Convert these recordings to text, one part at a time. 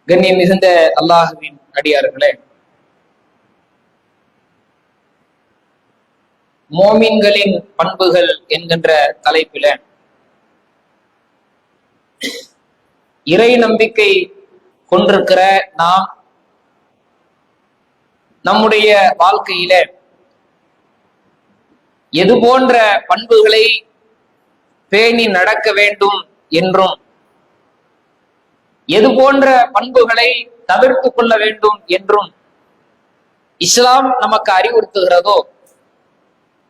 கண்ணியம் மிகுந்த அல்லாஹுவின் அடியார்களே, மோமின்களின் பண்புகள் என்கின்ற தலைப்பில இறை நம்பிக்கை கொண்டிருக்கிற நாம் நம்முடைய வாழ்க்கையில எது போன்ற பண்புகளை பேணி நடக்க வேண்டும் என்றும் எது போன்ற பண்புகளை தவிர்த்து கொள்ள வேண்டும் என்றும் இஸ்லாம் நமக்கு அறிவுறுத்துகிறதோ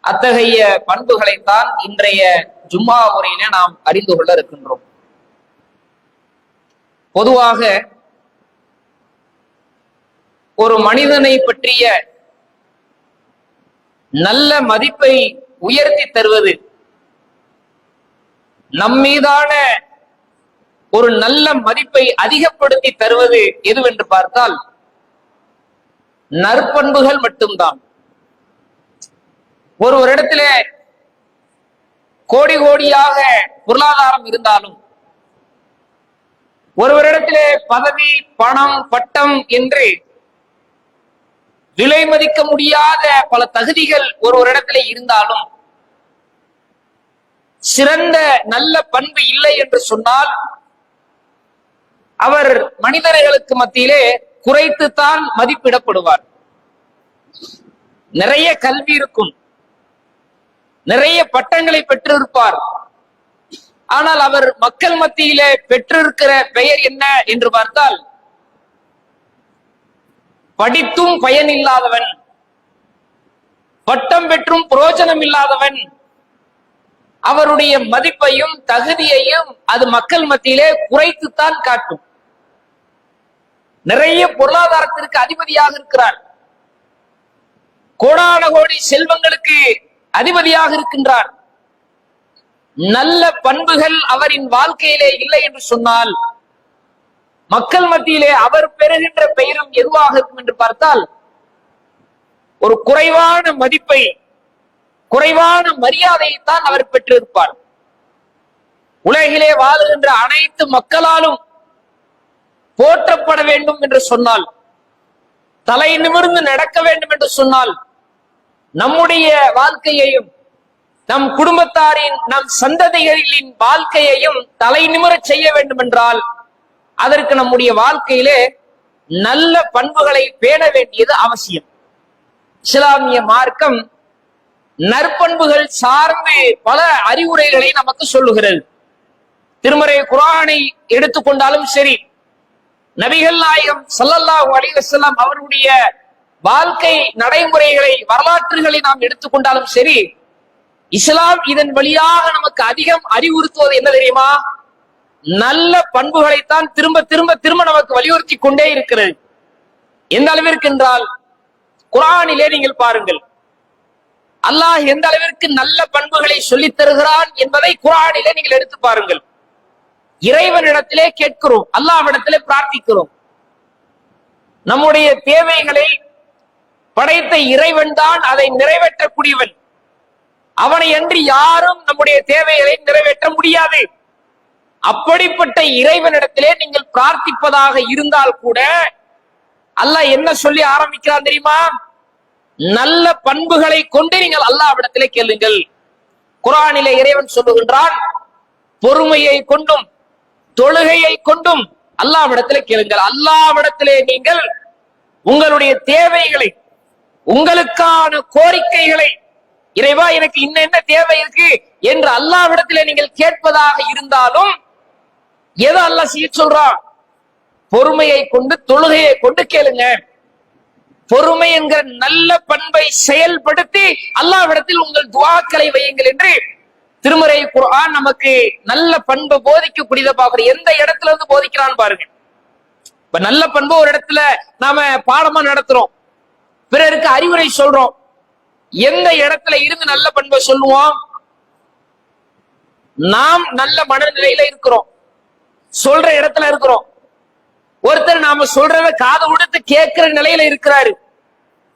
அத்தகைய பண்புகளைத்தான் இன்றைய ஜும்மா உரையில நாம் அறிந்து கொள்ள இருக்கின்றோம். பொதுவாக ஒரு மனிதனை பற்றிய நல்ல மதிப்பை உயர்த்தி தருவது, நம்மீதான ஒரு நல்ல மதிப்பை அதிகப்படுத்தி தருவது எதுவென்று பார்த்தால் நற்பண்புகள் மட்டும்தான். ஒரு இடத்துல கோடி கோடியாக பொருளாதாரம் இருந்தாலும், ஒருவரிடத்திலே பதவி, பணம், பட்டம் என்று விலை மதிக்க முடியாத பல தகுதிகள் ஒருவரிடத்திலே இருந்தாலும் சிறந்த நல்ல பண்பு இல்லை என்று சொன்னால் அவர் மனிதர்களுக்கு மத்தியிலே குறைத்துத்தான் மதிப்பிடப்படுவார். நிறைய கல்வி இருக்கும், நிறைய பட்டங்களை பெற்றிருப்பார், ஆனால் அவர் மக்கள் மத்தியிலே பெற்றிருக்கிற பெயர் என்ன என்று பார்த்தால் படித்தும் பயன் இல்லாதவன், பட்டம் பெற்றும் பிரயோஜனம் இல்லாதவன். அவருடைய மதிப்பையும் தகுதியையும் அது மக்கள் மத்தியிலே குறைத்துத்தான் காட்டும். நிறைய பொருளாதாரத்திற்கு அதிபதியாக இருக்கிறார், கோடான கோடி செல்வங்களுக்கு அதிபதியாக இருக்கின்றார். நல்ல பண்புகள் அவரின் வாழ்க்கையிலே இல்லை என்று சொன்னால் மக்கள் மத்தியிலே அவர் பெறுகின்ற பெயரும் எதுவாக இருக்கும் என்று பார்த்தால் ஒரு குறைவான மதிப்பை, குறைவான மரியாதையைத்தான் அவர் பெற்றிருப்பார். உலகிலே வாழுகின்ற அனைத்து மக்களாலும் போற்றப்பட வேண்டும் என்று சொன்னால், தலை நிமிர்ந்து நடக்க வேண்டும் என்று சொன்னால், நம்முடைய வாழ்க்கையையும் நம் குடும்பத்தாரின், நம் சந்ததிகளின் வாழ்க்கையையும் தலை நிமிரச் செய்ய வேண்டும் என்றால் அதற்கு நம்முடைய வாழ்க்கையிலே நல்ல பண்புகளை பேண வேண்டியது அவசியம். இஸ்லாமிய மார்க்கம் நற்பண்புகள் சார்ந்து பல அறிவுரைகளை நமக்கு சொல்லுகிறது. திருமறை குர்ஆனை எடுத்துக்கொண்டாலும் சரி, நபிகள் நாயகம் ஸல்லல்லாஹு அலைஹி வஸல்லம் அவருடைய வாழ்க்கை நடைமுறைகளை, வரலாற்றுகளை நாம் எடுத்துக்கொண்டாலும் சரி, இஸ்லாம் இதன் வழியாக நமக்கு அதிகம் அறிவுறுத்துவது என்ன தெரியுமா? நல்ல பண்புகளைத்தான் திரும்ப திரும்ப திரும்ப நமக்கு வலியுறுத்தி கொண்டே இருக்கிறது. எந்த அளவிற்கு என்றால், குர்ஆனிலே நீங்கள் பாருங்கள், அல்லாஹ் எந்த அளவிற்கு நல்ல பண்புகளை சொல்லித் தருகிறான் என்பதை குர்ஆனிலே நீங்கள் எடுத்து பாருங்கள். இறைவனிடத்திலே கேட்கிறோம், அல்லாஹ்விடத்திலே பிரார்த்திக்கிறோம். நம்முடைய தேவைகளை படைத்த இறைவன் தான் அதை நிறைவேற்றக்கூடியவன். அவனை அன்றி யாரும் நம்முடைய தேவைகளை நிறைவேற்ற முடியாது. அப்படிப்பட்ட இறைவனிடத்திலே நீங்கள் பிரார்த்திப்பதாக இருந்தால் கூட அல்லாஹ் என்ன சொல்லி ஆரம்பிக்கிறான் தெரியுமா? நல்ல பண்புகளை கொண்டு நீங்கள் அல்லாஹ்விடத்திலே கேளுங்கள். குர்ஆனிலே இறைவன் சொல்லுகின்றான், பொறுமையை கொண்டும் தொழுகையை கொண்டும் அல்லாஹ்விடத்திலே கேளுங்கள். அல்லாஹ்விடத்திலே நீங்கள் உங்களுடைய தேவைகளை, உங்களுக்கான கோரிக்கைகளை, இறைவா எனக்கு என்ன தேவை இருக்கு என்று அல்லாஹ்விடத்திலே நீங்கள் கேட்பதாக இருந்தாலும் எதை அல்லாஹ் செய்ய சொல்றான்? பொறுமையை கொண்டு தொழுகையை கொண்டு கேளுங்க. பொறுமை என்கிற நல்ல பண்பை செயல்படுத்தி அல்லாஹ்விடத்தில் உங்கள் துஆக்களை வையுங்கள் என்று திருமறை குர்ஆன் நமக்கு நல்ல பண்பை போதிக்கக்கூடியதை பார்க்கிறோம். எந்த இடத்துல இருந்து போதிக்கிறான்னு பாருங்க. இப்ப நல்ல பண்பு ஒரு இடத்துல நாம பாடமா நடத்துறோம், பிறருக்கு அறிவுரை சொல்றோம். எந்த இடத்துல இருந்து நல்ல பண்பை சொல்லுவோம்? நாம் நல்ல மனநிலையில இருக்கிறோம், சொல்ற இடத்துல இருக்கிறோம். ஒருத்தர் நாம சொல்றத காது கொடுத்து கேட்கிற நிலையில இருக்கிறாரு,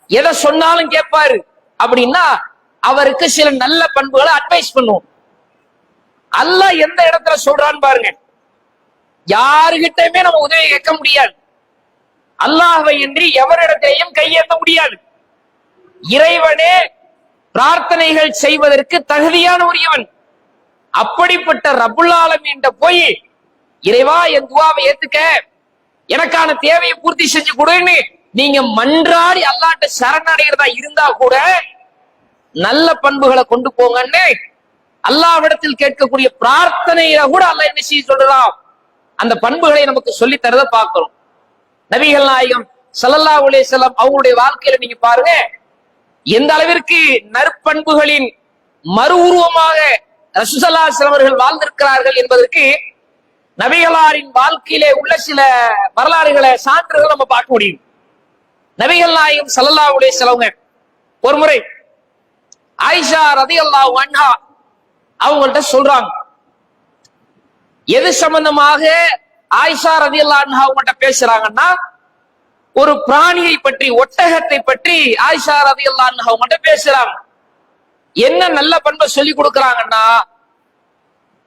எதை சொன்னாலும் கேட்பாரு அப்படின்னா அவருக்கு சில நல்ல பண்புகளை அட்வைஸ் பண்ணுவோம். அல்லாஹ் எந்த இடத்துல சொல்றான்னு பாருங்க. யாருகிட்டயுமே நம்ம உதவி கேட்க முடியாது. அல்லாஹ்வை இன்றி எவரிடத்திலேயும் கையேற்ற முடியாது. இறைவனே பிரார்த்தனைகள் செய்வதற்கு தகுதியான உரியவன். அப்படிப்பட்ட ரப்புல் ஆலமீன் போய் இறைவா என் துவாவை ஏத்துக்க, எனக்கான தேவையை பூர்த்தி செஞ்சு கொடுன்னு நீங்க மன்றாடி அல்லாஹ்ட்ட சரணடைகிறதா இருந்தா கூட நல்ல பண்புகளை கொண்டு போங்கன்னு அல்லாஹ்விடத்தில் கேட்கக்கூடிய பிரார்த்தனையில கூட அல்லாஹ் என்ன செய்ய சொல்றான், அந்த பண்புகளை நமக்கு சொல்லி தரத பார்க்கிறோம். நபிகள் நாயகம் ஸல்லல்லாஹு அலைஹி வஸல்லம் அவங்களுடைய வாழ்க்கையில நீங்க பாருங்க, எந்த அளவிற்கு நற்பண்புகளின் மறு உருவமாக ரசூலுல்லாஹி ஸல்லல்லாஹு அலைஹி வஸல்லம் அவர்கள் வாழ்ந்திருக்கிறார்கள் என்பதற்கு நபிகளாரின் வாழ்க்கையிலே உள்ள சில வரலாறுகளை சான்றுகளை நம்ம பார்க்க முடியும். நபிகள் நாயகம் ஸல்லல்லாஹு அலைஹி வஸல்லம் ஒரு முறை ஆயிஷா ரலியல்லாஹு அன்ஹா அவங்கள்ட்ட சொல்றாங்க. எது சம்பந்தமாக ஆயிஷா ரலியல்லாஹு அன்ஹா அவங்கள்ட்ட பேசுறாங்கன்னா, ஒரு பிராணியை பற்றி, ஒட்டகத்தை பற்றி ஆயிஷா ரலியல்லாஹு அன்ஹா அவங்கள்ட்ட பேசுறாங்க. என்ன நல்ல பண்பை சொல்லி கொடுக்கறாங்கன்னா,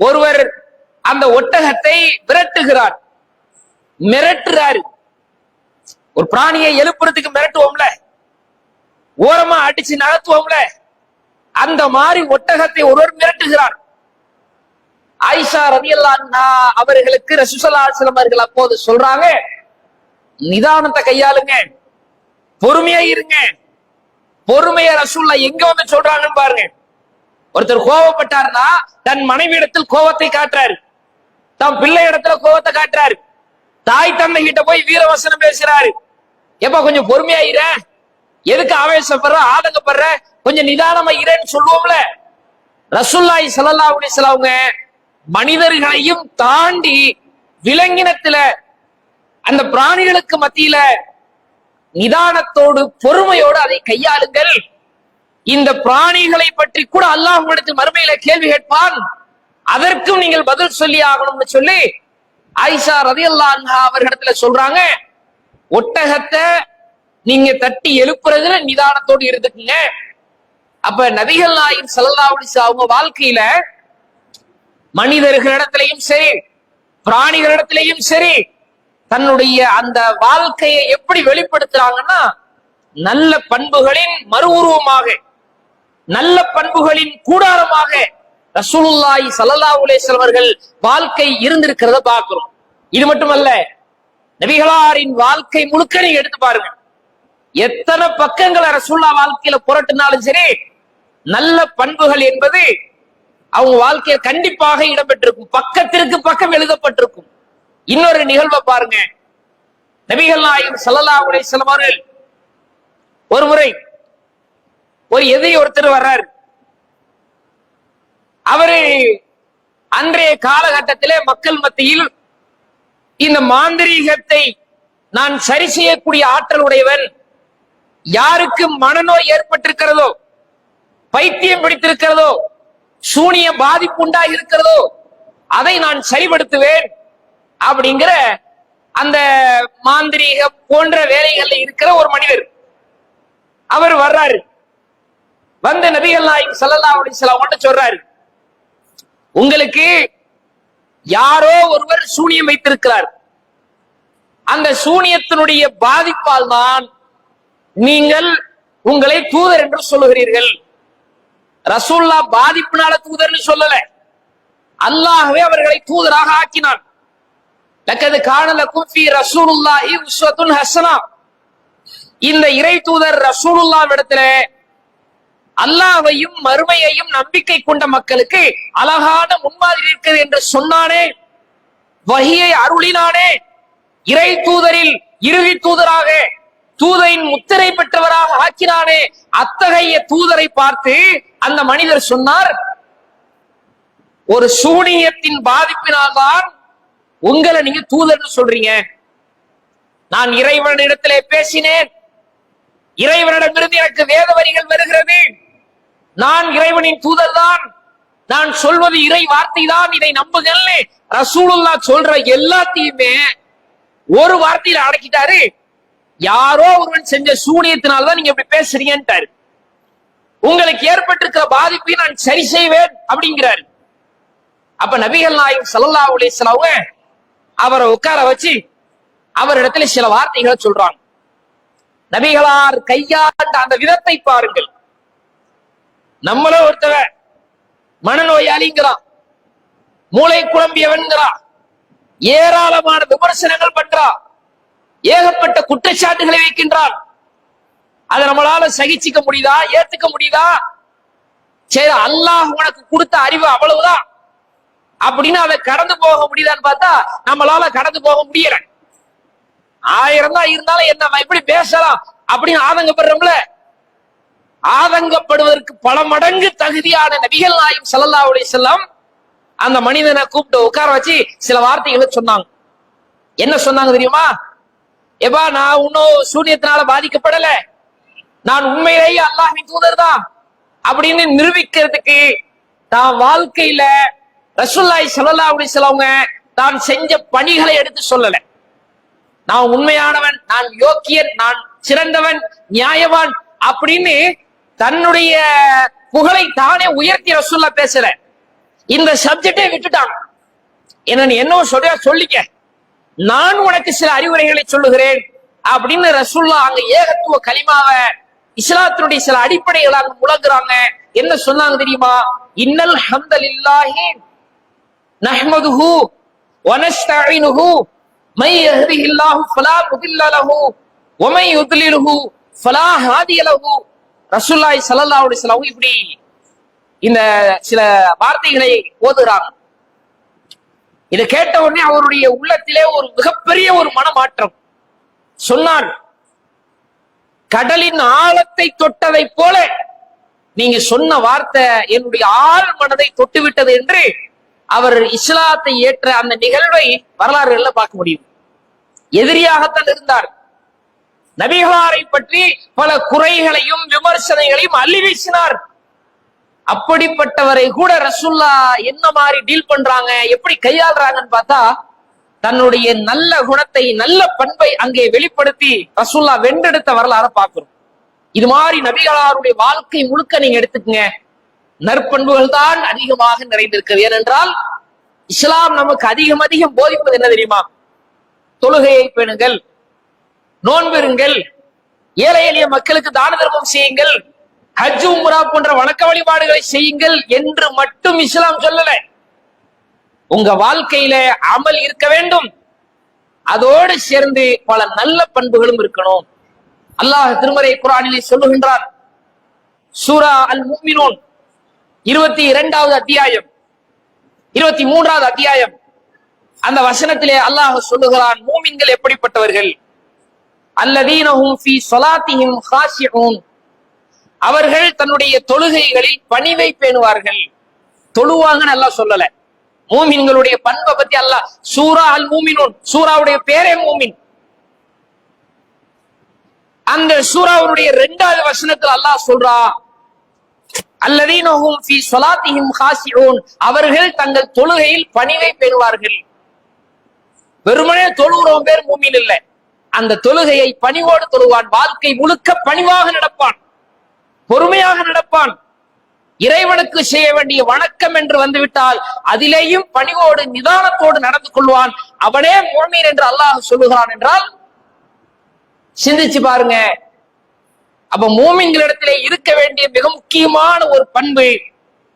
ஒருவர் அந்த ஒட்டகத்தை விரட்டுகிறார், மிரட்டுறாரு. ஒரு பிராணியை எழுப்புறதுக்கு மிரட்டுவோம்ல, ஓரமா அடிச்சு நகர்த்துவோம்ல, அந்த மாதிரி ஒட்டகத்தை ஒருவர் மிரட்டுகிறார். ஆயிஷா ரலியல்லாஹு அன்ஹா அவர்களுக்கு ரசூலுல்லாஹி ஸல்லல்லாஹு அலைஹி வஸல்லம் அவர்கள் அப்போது சொல்றாங்க, நிதானத்தை கையாளுங்க, பொறுமையா இருங்க. பொறுமையா ரசூலுல்லாஹ் எங்க வந்து சொல்றாங்கன்னு பாருங்க. ஒருத்தர் கோவப்பட்டார்னா தன் மனைவி இடத்தில் கோவத்தை காட்டுறாரு, தன் பிள்ளை இடத்துல கோவத்தை காட்டுறாரு, தாய் தந்தை கிட்ட போய் வீரவசனம் பேசுறாரு. எப்ப கொஞ்சம் பொறுமையா இர, எதுக்கு ஆவேசப்படுற, ஆதங்கப்படுற, கொஞ்சம் நிதானமா இரன்னு சொல்லுவோம்ல. ரசூலுல்லாஹி ஸல்லல்லாஹு அலைஹி வஸல்லம் மனிதர்களையும் தாண்டி விலங்கினத்துல அந்த பிராணிகளுக்கு மத்தியில நிதானத்தோடு பொறுமையோடு அதை கையாளுங்கள். இந்த பிராணிகளை பற்றி கூட அல்லாஹ் உங்களிடத்தில் மறுமையில கேள்வி கேட்பான், அதற்கும் நீங்கள் பதில் சொல்லி ஆகணும்னு சொல்லி ஆயிஷா ரலியல்லாஹு அன்ஹா அவர்களிடத்துல சொல்றாங்க, ஒட்டகத்தை நீங்க தட்டி எழுப்புறதுல நிதானத்தோடு இருந்துக்குங்க. அப்ப நபிகள் நாயகம் ஸல்லல்லாஹு அலைஹி வஸல்லம் அவங்க வாழ்க்கையில மனிதர்களிடத்திலையும் சரி, பிராணிகளிடத்திலையும் சரி, தன்னுடைய அந்த வாழ்க்கையை எப்படி வெளிப்படுத்துறாங்கன்னா, நல்ல பண்புகளின் மறு உருவமாக, நல்ல பண்புகளின் கூடாரமாக ரசூலுல்லாஹி ஸல்லல்லாஹு அலைஹி வஸல்லம் அவர்கள் வாழ்க்கை இருந்திருக்கிறத பார்க்கிறோம். இது மட்டுமல்ல, நபிகளாரின் வாழ்க்கை முழுக்க நீங்க எடுத்து பாருங்க, எத்தனை பக்கங்களை ரசூலுல்லாஹ் வாழ்க்கையில புரட்டினாலும் சரி, நல்ல பண்புகள் என்பது அவங்க வாழ்க்கையில் கண்டிப்பாக இடம்பெற்றிருக்கும், பக்கத்திற்கு பக்கம் எழுதப்பட்டிருக்கும். இன்னொரு நிகழ்வை பாருங்க. நபிகள் நாயகம் ஸல்லல்லாஹு அலைஹி வஸல்லம் அவர்கள் ஒரு முறை ஒரு எதிரி ஒருத்தர் வர்றாரு. அவரு அன்றைய காலகட்டத்திலே மக்கள் மத்தியில் இந்த மாந்திரீகத்தை நான் சரி செய்யக்கூடிய ஆற்றல் உடையவன், யாருக்கு மனநோய் ஏற்பட்டிருக்கிறதோ, பைத்தியம் பிடித்திருக்கிறதோ, சூனிய பாதிப்பு உண்டாகி இருக்கிறதோ, அதை நான் சரிபடுத்துவேன் அப்படிங்கிற அந்த மாந்திரீக போன்ற வேலைகள்ல இருக்கிற ஒரு மனிதர் அவர் வர்றாரு. வந்து நபிகள் நாயகம் ஸல்லல்லாஹு அலைஹி வஸல்லம் கிட்ட சொல்றாரு, உங்களுக்கு யாரோ ஒருவர் சூனியம் வைத்திருக்கிறார், அந்த சூனியத்தினுடைய பாதிப்பால் தான் நீங்கள் உங்களை தூதர் என்று சொல்லுகிறீர்கள். ரசூலுல்லாஹ் பாதிப்புனால தூதர்னு சொல்லல, அல்லாஹ்வே அவர்களை தூதராக ஆக்கினான். லக்கது கான லக்கும் ஃபீ ரசூலுல்லாஹி உஸ்வத்துன் ஹஸனா. இந்த இறை தூதர் ரசூலுல்லாஹ் இடத்துல அல்லாஹ்வையும் மறுமையையும் நம்பிக்கை கொண்ட மக்களுக்கு அழகான முன்மாதிரி இருக்கிறது என்று சொன்னானே, வஹியை அருளினானே, இறை தூதரில் இறுதி தூதராக, தூதரின் முத்திரை பெற்றவராக ஆக்கினானே, அத்தகைய தூதரை பார்த்து அந்த மனிதர் சொன்னார், ஒரு சூனியத்தின் பாதிப்பினால்தான் உங்களை நீங்க தூதர்னு சொல்றீங்க. நான் இறைவனிடத்திலே பேசினேன், இறைவனிடமிருந்து எனக்கு வேத வரிகள் வருகிறது, நான் இறைவனின் தூதர் தான், நான் சொல்வது இறை வார்த்தை தான், இதை நம்புங்கள். ரசூலுல்லாஹ் சொல்ற எல்லாத்தையுமே ஒரு வார்த்தையில அடக்கிட்டாரு, யாரோ ஒருவன் செஞ்ச சூனியத்தினால்தான் நீங்க இப்படி பேசுறீங்கன்ட்டாரு. உங்களுக்கு ஏற்பட்டிருக்கிற பாதிப்பை நான் சரி செய்வேன் அப்படிங்கிறாரு. அப்ப நபிகள் நாயகம் ஸல்லல்லாஹு அலைஹி வஸல்லம் அவரை உட்கார வச்சு அவரிடத்துல சில வார்த்தைகளை சொல்றாங்க. நபிகளார் கையாண்ட அந்த விதத்தை பாருங்கள். நம்மள ஒருத்தவ மனநோயாளிங்கிறான், மூளை குழம்பியவன்கிறான், ஏராளமான விமர்சனங்கள் பண்றான், ஏகப்பட்ட குற்றச்சாட்டுகளை வைக்கின்றான். அதை நம்மளால சகிச்சுக்க முடியுதா? ஏத்துக்க முடியுதா? சரி, அல்லாஹ் உனக்கு கொடுத்த அறிவு அவ்வளவுதான் அப்படின்னு அதை கடந்து போக முடியுதான்னு பார்த்தா நம்மளால கடந்து போக முடியல. 1000 தான் இருந்தாலும் என்ன இப்படி பேசலாம் அப்படின்னு ஆதங்கப்படுறோம்ல. ஆதங்கப்படுவதற்கு பல மடங்கு தகுதியான நபிகள் நாயகம் ஸல்லல்லாஹு அலைஹி வஸல்லம் அந்த மனிதனை கூப்பிட்டு உட்கார வச்சு சில வார்த்தைகளை சொன்னாங்க. என்ன சொன்னாங்க தெரியுமா? எப்பா, நான் இன்னும் சூனியத்தினால பாதிக்கப்படல, நான் உண்மையிலேயே அல்லாஹ்வின் தூதர் தான் அப்படின்னு நிரூபிக்கிறதுக்கு தான் வாழ்க்கையில ரசூலுல்லாஹி ஸல்லல்லாஹு அலைஹி வஸல்லம் தான் செஞ்ச பணிகளை எடுத்து சொல்லல. நான் உண்மையானவன், நான் யோக்கியன், நான் சிறந்தவன், நியாயவான் அப்படின்னு தன்னுடைய புகழை தானே உயர்த்தி ரசூலுல்லாஹ் பேசல. இந்த சப்ஜெக்டை விட்டுட்டாங்க. என்ன சொல்லிக்க, நான் உனக்கு சில அறிவுரைகளை சொல்லுகிறேன் அப்படின்னு ரசூலுல்லாஹ் அங்க ஏகத்துவ கலிமாவை இஸ்லாத்தினுடைய சில அடிப்படைகளை அங்க முழங்குறாங்க. என்ன சொன்னாங்க தெரியுமா? இன்னல் ஹம்தலில்லாஹி நஹ்மதுஹு வ நஸ்தஈனுஹு மை யஹ்திஹில்லாஹு ஃபலா முதில்ல லஹு வ மை யுத்லிலுஹு ஃபலா ஹாதிய லஹு. ரசூலுல்லாஹி ஸல்லல்லாஹு அலைஹி வஸல்லம் இப்படி இந்த சில வார்த்தைகளை ஓதுறாங்க. இதை கேட்ட உடனே அவருடைய உள்ளத்திலே ஒரு மிகப்பெரிய ஒரு மனமாற்றம். சொன்னார், கடலின் ஆழத்தை தொட்டதை போல நீங்க சொன்ன வார்த்தை என்னுடைய ஆழ் மனதை தொட்டு விட்டது என்று அவர் இஸ்லாத்தை ஏற்ற அந்த நிகழ்வை வரலாறுகள்ல பார்க்க முடியும். எதிரியாகத்தான் இருந்தார். நபிகளாரை பற்றி பல குறைகளையும் விமர்சனங்களையும் அள்ளி வீசினார். அப்படிப்பட்டவரை கூட ரசூல்லா என்ன மாதிரி டீல் பண்றாங்க, எப்படி கையாளுறாங்கன்னு பார்த்தா தன்னுடைய நல்ல குணத்தை, நல்ல பண்பை அங்கே வெளிப்படுத்தி ரசூல்லா வென்றெடுத்த வரலாறு பார்க்கிறோம். இது மாதிரி நபிகளாருடைய வாழ்க்கை முழுக்க நீங்க எடுத்துக்கங்க, நற்பண்புகள் தான் அதிகமாக நிறைந்திருக்கிறது. ஏனென்றால் இஸ்லாம் நமக்கு அதிகம் போதிப்பது என்ன தெரியுமா? தொழுகையை பேணுங்கள், நோன்பெறுங்கள், ஏழை எளிய மக்களுக்கு தான தர்மம் செய்யுங்கள், ஹஜ் உம்ரா போன்ற வணக்க வழிபாடுகளை செய்யுங்கள் என்று மட்டும் இஸ்லாம் சொல்லல. உங்க வாழ்க்கையில அமல் இருக்க வேண்டும், அதோடு சேர்ந்து பல நல்ல பண்புகளும் இருக்கணும். அல்லாஹ் திருமறை குர்ஆனிலே சொல்லுகின்றார். சூரா அல் முஃமினூன் 22வது அத்தியாயம் 23வது அத்தியாயம் அந்த வசனத்திலே அல்லாஹ் சொல்லுகிறான், மூமின்கள் எப்படிப்பட்டவர்கள்? அல்லதீன ஹும் ஃபீ ஸலாத்திஹிம் காஷிஊன், அவர்கள் தன்னுடைய தொழுகைகளில் பணிவை பேணுவார்கள். தொழுவாங்கன்னு அல்லாஹ் சொல்லல. மூமின்களுடைய பண்பை பத்தி அல்லாஹ் சூரா அல் மூமினூன், சூராவுடைய பேரே மூமின், அந்த சூராவுடைய 2வது வசனத்தில் அல்லாஹ் சொல்றா, அல்லதீன ஹும் ஃபீ ஸலாத்திஹிம் காஷிஊன், அவர்கள் தங்கள் தொழுகையில் பணிவை பேணுவார்கள். வெறுமனே தொழுகிறவன் பேர் மூமின் இல்லை. அந்த தொழுகையை பணிவோடு தொழுவான், வாழ்க்கை முழுக்க பணிவாக நடப்பான், பொறுமையாக நடப்பான். இறைவனுக்கு செய்ய வேண்டிய வணக்கம் என்று வந்துவிட்டால் அதிலேயும் பணிவோடு நிதானத்தோடு நடந்து கொள்வான். அவனே முஃமின் என்று அல்லாஹ் சொல்லுகிறான் என்றால் சிந்திச்சு பாருங்க. அப்ப மூமின்களிடத்திலே இருக்க வேண்டிய மிக முக்கியமான ஒரு பண்பு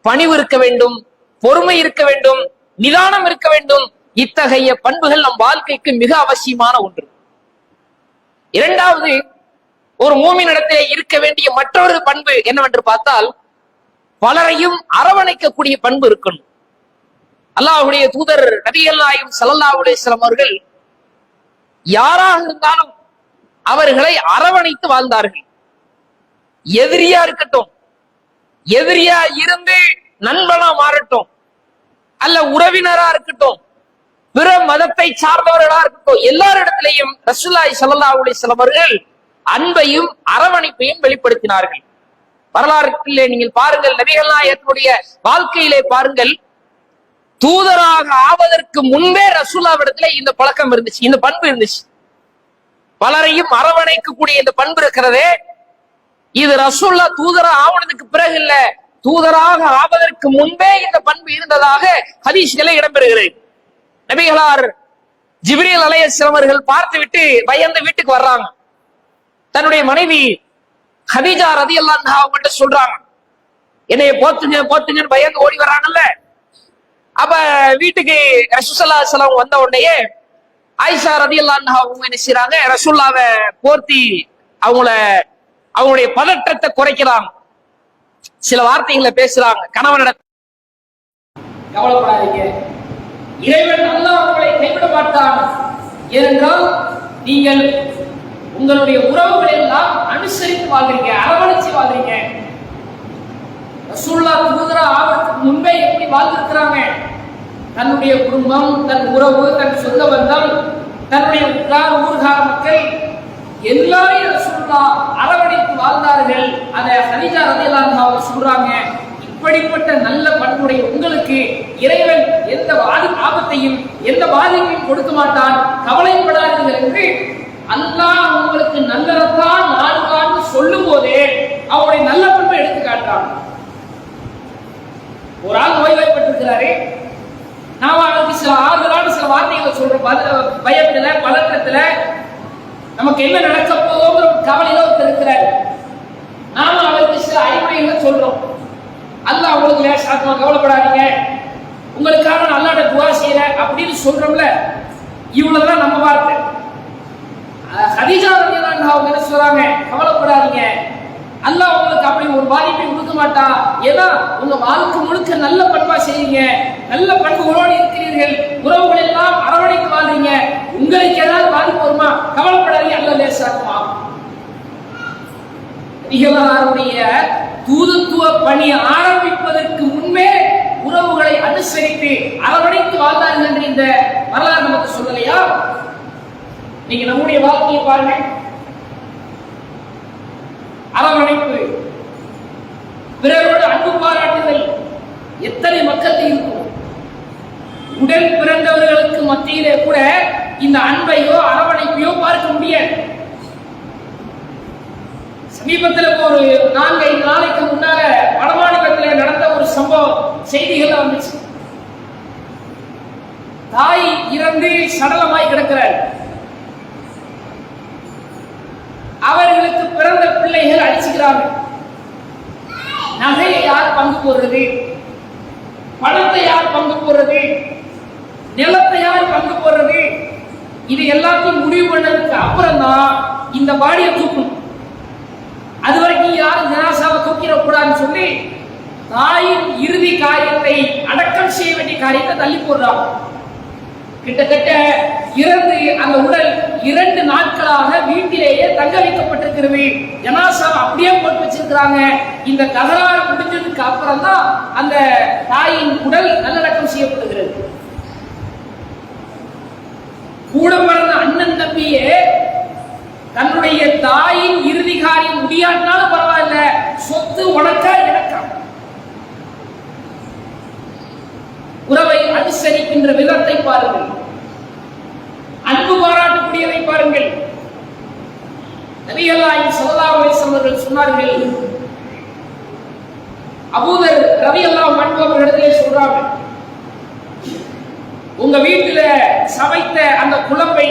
பணிவு இருக்க வேண்டும், பொறுமை இருக்க வேண்டும், நிதானம் இருக்க வேண்டும். இத்தகைய பண்புகள் நம் வாழ்க்கைக்கு மிக அவசியமான ஒன்று. இரண்டாவது, ஒரு மூமினிடத்திலே இருக்க வேண்டிய மற்றொரு பண்பு என்னவென்று பார்த்தால் பலரையும் அரவணைக்கக்கூடிய பண்பு இருக்கணும். அல்லாஹ்வுடைய தூதர் நபிகள் நாயகம் ஸல்லல்லாஹு அலைஹி வஸல்லம் அவர்கள் யாராக இருந்தாலும் அவர்களை அரவணைத்து வாழ்ந்தார்கள். எதிரியா இருக்கட்டும், எதிரியா இருந்து நண்பனா மாறட்டும், அல்ல உறவினரா இருக்கட்டும், பிற மதத்தை சார்ந்தவர்களா இருக்கட்டும், எல்லாரிடத்திலையும் ரசூலுல்லாஹி ஸல்லல்லாஹு அலைஹி வஸல்லம் அவர்கள் அன்பையும் அரவணைப்பையும் வெளிப்படுத்தினார்கள். வரலாற்றிலே நீங்கள் பாருங்கள், நபிகள் நாயகத்தினுடைய வாழ்க்கையிலே பாருங்கள், தூதராக ஆவதற்கு முன்பே ரசூலுல்லாஹ்விடத்திலே இந்த பழக்கம் இருந்துச்சு, இந்த பண்பு இருந்துச்சு. பலரையும் அரவணைக்கக்கூடிய இந்த பண்பு இருக்கிறதே, இது ரசூலுல்லாஹ் தூதராக ஆவதற்கு பிறகு இல்ல, தூதராக ஆவதற்கு முன்பே இந்த பண்பு இருந்ததாக ஹதீஸ்களே இடம்பெறுகிறது. நபிகளார் ஜிப்ரீல் அலைஹிஸ்ஸலாம் அவர்கள் பார்த்துவிட்டு பயந்து வீட்டுக்கு வர்றாங்க. தன்னுடைய மனைவி ஹதீஜா ரலியல்லாஹு அன்ஹா அவங்கள்ட்ட சொல்றாங்க, என்னைய போத்துங்க போத்துங்கன்னு பயந்து ஓடி வர்றாங்கல்ல. அப்ப வீட்டுக்கு ரசூலுல்லாஹி ஸல்லல்லாஹு அலைஹி வஸல்லம் வந்த உடனே ஆயிஷா ரலியல்லாஹு அன்ஹா அவங்க என்ன செய்றாங்க, ரசூலுல்லாஹ்வை போர்த்தி அவங்களுடைய பதற்றத்தை குறைக்கிறாங்க. சில வார்த்தைகளை பேசுறாங்க. கணவனிடம், கவலைப்படாதீங்க, இறைவன் அல்லாஹ் உங்களை கைவிட மாட்டான். ஏனென்றால் நீங்கள் உங்களுடைய உறவுகளை எல்லாம் அனுசரித்து வாழ்றீங்க, அரவணைச்சு வாழ்றீங்க. ரசூலுல்லாஹ் தூதரா ஆவதற்கு முன்பே எப்படி வாழ்ந்திருக்கிறாங்க? தன்னுடைய குடும்பம், தன் உறவு, தன் சொந்த பந்தம், தன்னுடைய உற்றார் ஊர்கார மக்கள் எல்லாரையும் ரசூலுல்லாஹ் அரவணைத்து வாழ்ந்தார்கள். அதை ஹதீஜா ரலியல்லாஹு அன்ஹா சொல்றாங்க, இப்படிப்பட்ட நல்ல பண்புடைய உங்களுக்கு இறைவன் எந்த ஆபத்தையும் எந்த பாதிப்பையும் கொடுக்க மாட்டான், கவலைப்படாதீர்கள் என்று அல்லாஹ் உங்களுக்கு நல்லதான் நாடுவான்னு சொல்லும் போதே அவருடைய நல்ல பண்பை எடுத்து காட்டுறான். ஒரு ஆள் நோய்வாய்ப்பட்டிருக்கிறாரு, நாம அவருக்கு சில ஆறுதலான சில வார்த்தைகளை சொல்றோம். பயத்துல பதற்றத்துல நமக்கு என்ன நடக்க போகுங்கிற ஒரு கவலையில ஒருத்தர் இருக்கிறாரு. நாம அவருக்கு சில அறிவுரைகளை சொல்றோம். அல்லாஹ் உங்களுக்கு லேசாக்குமா, கவலைப்படாதீங்க, உங்களுக்காக நான் அல்லாஹ்ட்ட துஆ செய்றேன் அப்படின்னு சொல்றோம்ல. இவ்வளவுதான் நம்ம வார்த்தை. ஹதீஜா ரலியல்லாஹு அன்ஹா அவங்க என்ன சொல்றாங்க, கவலைப்படாதீங்க, அல்லாஹ் உங்களுக்கு அப்படி ஒரு பாதிப்பை கொடுக்க மாட்டான். ஏன்னா உங்க வாழ்க்கை முழுக்க நல்ல பண்பா செய்றீங்க, நல்ல பண்புகளோடு இருக்கிறீர்கள், உறவுகள் எல்லாம் அரவணைத்து வாழ்றீங்க, உங்களுக்கு ஏதாவது பாதிப்பு வருமா, கவலைப்படாதீங்க, அல்லாஹ் லேசாக்குமா. நபிகளாருடைய தூதுத்துவ பணி ஆரம்பிப்பதற்கு முன்பே உறவுகளை அனுசரித்து அரவணைத்து வாழ்ந்தார்கள் என்று இந்த வரலாறு நமக்கு சொல்லலையா? நீங்க நம்முடைய வாழ்க்கையை பாருங்க. அரவணைப்பு, பிறரோடு அன்பு பாராட்டுதல் எத்தனை மக்கள் இருக்கும். உடன் பிறந்தவர்களுக்கு மத்தியிலே கூட இந்த அன்பையோ அரவணைப்பையோ பார்க்க முடியாது. சமீபத்தில் ஒரு 4-5 நாளைக்கு முன்னால வடமாநிலத்தில் நடந்த ஒரு சம்பவம் செய்திகள் வந்துச்சு. தாய் இறந்து சடலமாய் கிடக்கிறார். அவர்களுக்கு பிறந்த பிள்ளைகள் அடிச்சுக்கிறாங்க. நகையை யார் பங்கு போடுறது, பணத்தை யார் பங்கு போடுறது, நிலத்தை யார் பங்கு போடுறது, இது எல்லாத்தையும் முடிவு பண்ணதுக்கு அப்புறம் தான் இந்த பாடியை தூக்கணும். அது வரைக்கும் யாரும் ஜனாசாவை தூக்கிடக்கூடாதுன்னு சொல்லி தாயின் இறுதி காரியத்தை, அடக்கம் செய்ய வேண்டிய காரியத்தை தள்ளி போடுறாங்க. கிட்டத்தட்ட இறந்து அந்த உடல் 2 நாட்களாக வீட்டிலேயே தங்க வைக்கப்பட்டிருக்கிறது. ஜனாசாவை அப்படியே போட்டு வச்சிருக்கிறாங்க. இந்த தகராறு முடிஞ்சதுக்கு அப்புறம் தான் அந்த தாயின் உடல் நல்லடக்கம் செய்யப்படுகிறது. கூட பிறந்த அண்ணன் தம்பியே தன்னுடைய தாயின் இறுதி காரியம் முடியாட்டினாலும் பரவாயில்ல, சொத்து உனக்கா எனக்கா, உறவை அனுசரிக்கின்ற விதத்தை பாருங்கள், அன்பு பாராட்டக்கூடியதை பாருங்கள். நபிகளாரின் ஸல்லல்லாஹு அலைஹி வஸல்லம் அவர்கள் சொன்னார்கள், அபூதர் ரலியல்லாஹு அன்ஹு அவர்களிடத்திலே சொல்றாங்க, உங்க வீட்டுல சமைத்த அந்த குழம்பை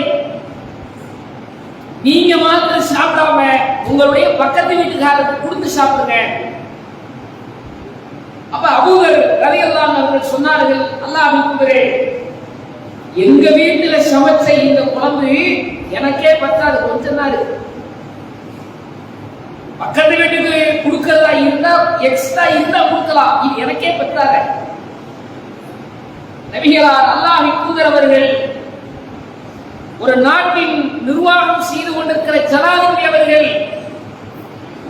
நீங்க மாத்திரம் சாப்பிடாம உங்களுடைய பக்கத்து வீட்டுக்காரருக்கு கொடுத்து சாப்பிடுங்க. அப்ப அபூதர் ரலியல்லாஹு அன்ஹு அவர்கள் சொன்னார்கள், அல்லாஹ்வின் தூதரே, எங்க வீட்டுல சமைச்ச இந்த குழம்பு எனக்கே பத்தாது, கொஞ்சம் தான் இருக்கு. பக்கத்து வீட்டுக்கு கொடுக்கறதா இருந்தா எக்ஸ்ட்ரா இருந்தா கொடுக்கலாம், இது எனக்கே பத்தாத. நபிகளார் அல்லாஹ்வின் தூதர் அவர்கள், ஒரு நாட்டின் நிர்வாகம் செய்து கொண்டிருக்கிற ஜனாதிபதி அவர்கள்,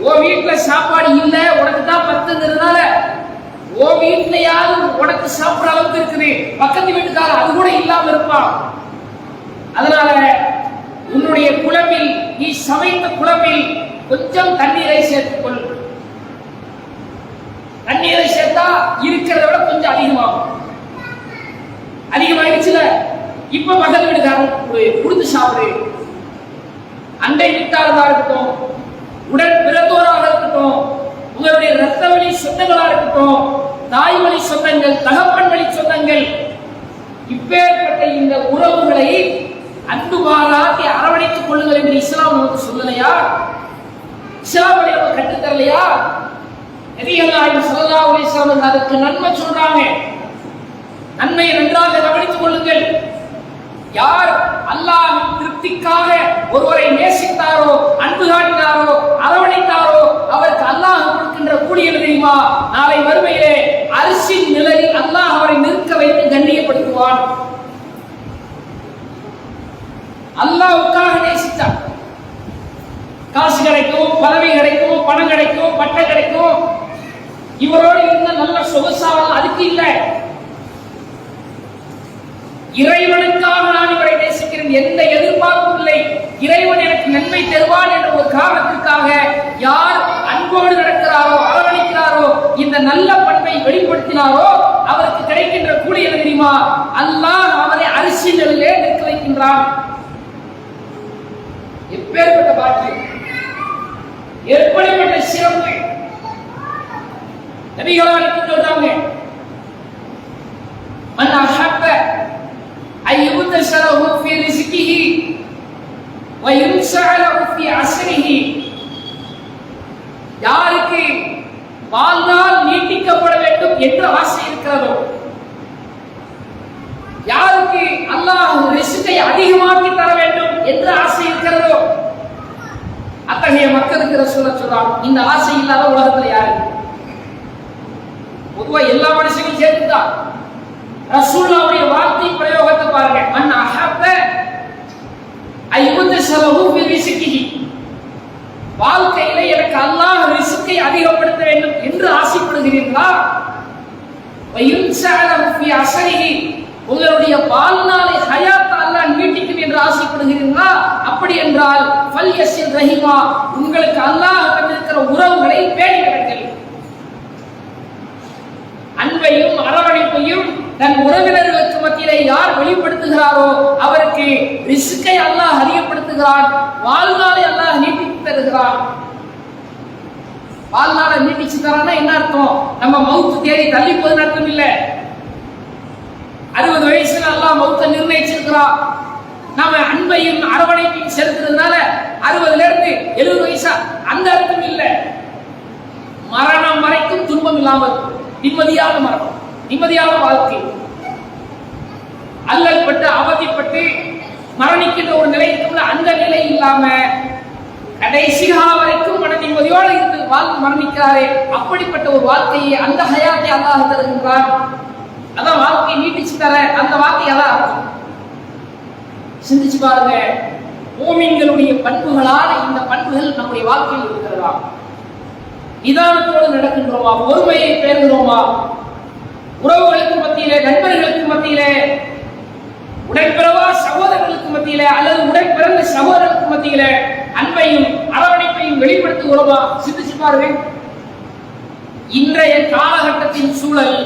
உன் வீட்டுல சாப்பாடு இல்ல உனக்கு தான் பத்துங்கிறதுனால உன் வீட்லயாவது உனக்கு சாப்பிட அளவுக்கு இருக்குது, பக்கத்து வீட்டுக்கார அது கூட இல்லாம இருப்பான். அதனால உன்னுடைய குழம்பில், நீ சமைத்த குழம்பில் கொஞ்சம் தண்ணீரை சேர்த்துக்கொள். தண்ணீரை சேர்த்தா இருக்கிறத விட கொஞ்சம் அதிகமாகும். அதிகமாயிடுச்சுல, இப்ப பக்கத்து வீட்டுக்காரன் கொடுத்து சாப்பிடு. அண்டை வீட்டாளராக இருக்கட்டும், உடன் பிறந்தோராக இருக்கட்டும், உங்களுடைய ரத்த வழி சொந்தங்களா இருக்கட்டும், தாய் வழி சொந்தங்கள், தகப்பன் வழி சொந்தங்கள், இப்பேற்பட்ட இந்த உறவுகளை அன்பு பாராட்டி அரவணைத்துக் கொள்ளுங்கள் என்று இஸ்லாம் நமக்கு சொல்லலையா? இஸ்லாம் நமக்கு கற்றுத்தரலையா? நபிகள் நாயகம் ஸல்லல்லாஹு அலைஹி வஸல்லம் அதுக்கு நன்மை சொல்றாங்க. நன்மையை நன்றாக கவனித்துக் கொள்ளுங்கள். யார் அல்லாஹ்வின் திருப்திக்காக ஒருவரை நேசித்தாரோ, அன்பு காட்டினாரோ, அரவணைத்தாரோ, அவருக்கு அல்லாஹ் கொடுக்கின்ற கூலி என்ன தெரியுமா? நாளை மறுமையிலே அரிசின் நிலையில் அல்லாஹ் அவரை நிற்க வைத்து கண்ணியப்படுத்துவான். அல்லாஹ்வுக்காக நேசித்தார். காசு கிடைக்கும், பதவி கிடைக்கும், பணம் கிடைக்கும், பட்டம் கிடைக்கும், இவரோடு இருந்த நல்ல சொகுசாவல் அதுக்கு இல்லை. இறைவனுக்காக நான் இவரை நேசிக்கிறேன், எந்த எதிர்பார்ப்பும் இல்லை, இறைவன் எனக்கு நன்மை தருவான் என்ற ஒரு காரணத்திற்காக யார் அன்போடு நடக்கிறாரோ, அரவணைக்கிறாரோ, இந்த நல்ல பண்பை வெளிப்படுத்தினாரோ அவருக்கு கிடைக்கின்ற கூலி என்ன தெரியுமா? அல்லாஹ் அவரை அரிசி நிலையிலே நிற்க வைக்கின்றான். எப்பேற்பட்ட பாக்கியம், எப்படிப்பட்ட சிறப்பு! நபிகளாருக்கு சொல்றாங்க, மன் அஹப்ப அய்யுதஸலஹு ஃபீ ரிஸ்கிஹி வ யுன்ஸலஹு ஃபீ அஸ்ரிஹி, யாருக்கு வாழ்நாள் நீட்டிக்கப்பட வேண்டும் என்று ஆசை இருக்கிறதோ, யாருக்கு அல்லாஹ் ரிஸ்கை அதிகமாக்கி தர வேண்டும் என்று ஆசை இருக்கிறதோ, அத்தகைய மக்களுக்கு ரசூலுல்லாஹ் சொல்றாங்க, இந்த ஆசை இல்லாத உலகத்தில் யாரு? பொதுவா எல்லா மனுஷங்களும் சேர்த்துதான். ரசூலுல்லாஹ்வுடைய வார்த்தை பிரயோகத்தை பாருங்க. மன் அஹப்ப அய்யுதஸலஹு ஃபீ ரிஸ்கிஹி, வாழ்க்கையிலே எனக்கு அல்லாஹ் ரிஸ்கை அதிகப்படுத்த வேண்டும் என்று ஆசைப்படுகிறீர்களா? வ யுன்ஸலஹு ஃபீ அஸ்ரிஹி, உங்களுடைய வாழ்நாளை ஹயாத் அல்லாஹ் நீட்டிக்கும் என்று ஆசைப்படுகிறீர்களா? அப்படி என்றால் ஃபல்யஸில் ரஹிமா, உங்களுக்கு அல்லாஹ் தந்திருக்கிற உறவுகளை பேணி நடங்கள். அன்பையும் அரவணைப்பையும் தன் உறவினர்களுக்கு மத்தியிலே யார் வெளிப்படுத்துகிறாரோ அவருக்கு ரிஸ்கை அல்லாஹ் அதிகப்படுத்துகிறான், வாழ்நாளை அல்லாஹ் நீட்டித்து தருகிறான். வாழ்நாளை நீட்டிச்சு தரான்னா என்ன அர்த்தம்? நம்ம மவுத்து தேடி தள்ளி போது அர்த்தம் இல்ல. 60 வயசுல அல்லாஹ் மவுத்தை நிர்ணயிச்சிருக்கிறான். நாம அன்பையும் அரவணைப்பையும் செலுத்துறதுனால 60ல இருந்து 70 வயசா, அந்த அர்த்தம் இல்ல. மரணம் வரைக்கும் துன்பம் இல்லாமல் நிம்மதியான மரணம், நிம்மதியான வாழ்க்கை. அல்லல் பட்டு அவதிப்பட்டு மரணிக்கின்ற ஒரு நிலை இருக்குள்ள அந்த நிலை இல்லாம கடைசி காலம் வரைக்கும் மன நிம்மதியோடு இருந்து வாழ்ந்து மரணிக்கிறாரே, அப்படிப்பட்ட ஒரு வாழ்க்கையை, அந்த ஹயாத்தை அல்லாஹ் தருகின்றான். அதான் வாழ்க்கையை நீட்டிச்சு தர, அந்த வார்த்தை அதான் அர்த்தம். சிந்திச்சு பாருங்க, மூமின்களுடைய பண்புகளான இந்த பண்புகள் நம்முடைய வாழ்க்கையில் இருக்கிறதா? நிதானத்தோடு நடக்கின்றோமா? பொறுமையை பேணுகிறோமா? உறவுகளுக்கு மத்தியிலே, நண்பர்களுக்கு மத்தியிலே, உடன்பிறவா சகோதரர்களுக்கு மத்தியிலே அல்லது உடன்பிறந்த சகோதரர்களுக்கு மத்தியிலே அன்பையும் அரவணைப்பையும் வெளிப்படுத்துகிறோமா? சிந்திச்சு பாருங்க. இன்றைய காலகட்டத்தின் சூழல்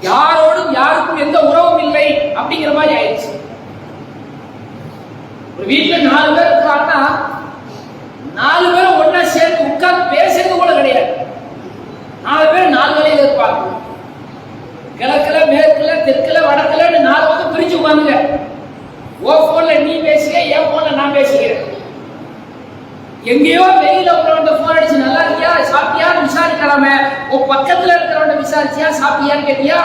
யாரோடும் யாருக்கும் எந்த உறவும் இல்லை அப்படிங்கிற மாதிரி ஆயிடுச்சு. ஒரு வீட்டுல 4 பேர் இருக்கிறாங்கன்னா 4 பேரும் ஒன்னா சேர்ந்து உட்கார்ந்து பேசுறது கூட கிடையாது. 4 பேர் 4 வேலையில இருப்பாங்க. கிழக்குல, மேற்குல, தெற்குல, வடக்குல 4 பக்கம் பிரிச்சு உட்காந்துங்க. ஓ போன்ல நீ பேசுக, என் போன்ல நான் பேசுகிறேன். எங்கேயோ வெளியில உங்களோட போன் அடிச்சு நல்லா இருக்கியா, சாப்பிட்டியான்னு விசாரிக்கலாம, உன் பக்கத்துல இருக்கிறவன விசாரிச்சியா, சாப்பிட்டியான்னு கேட்டியா?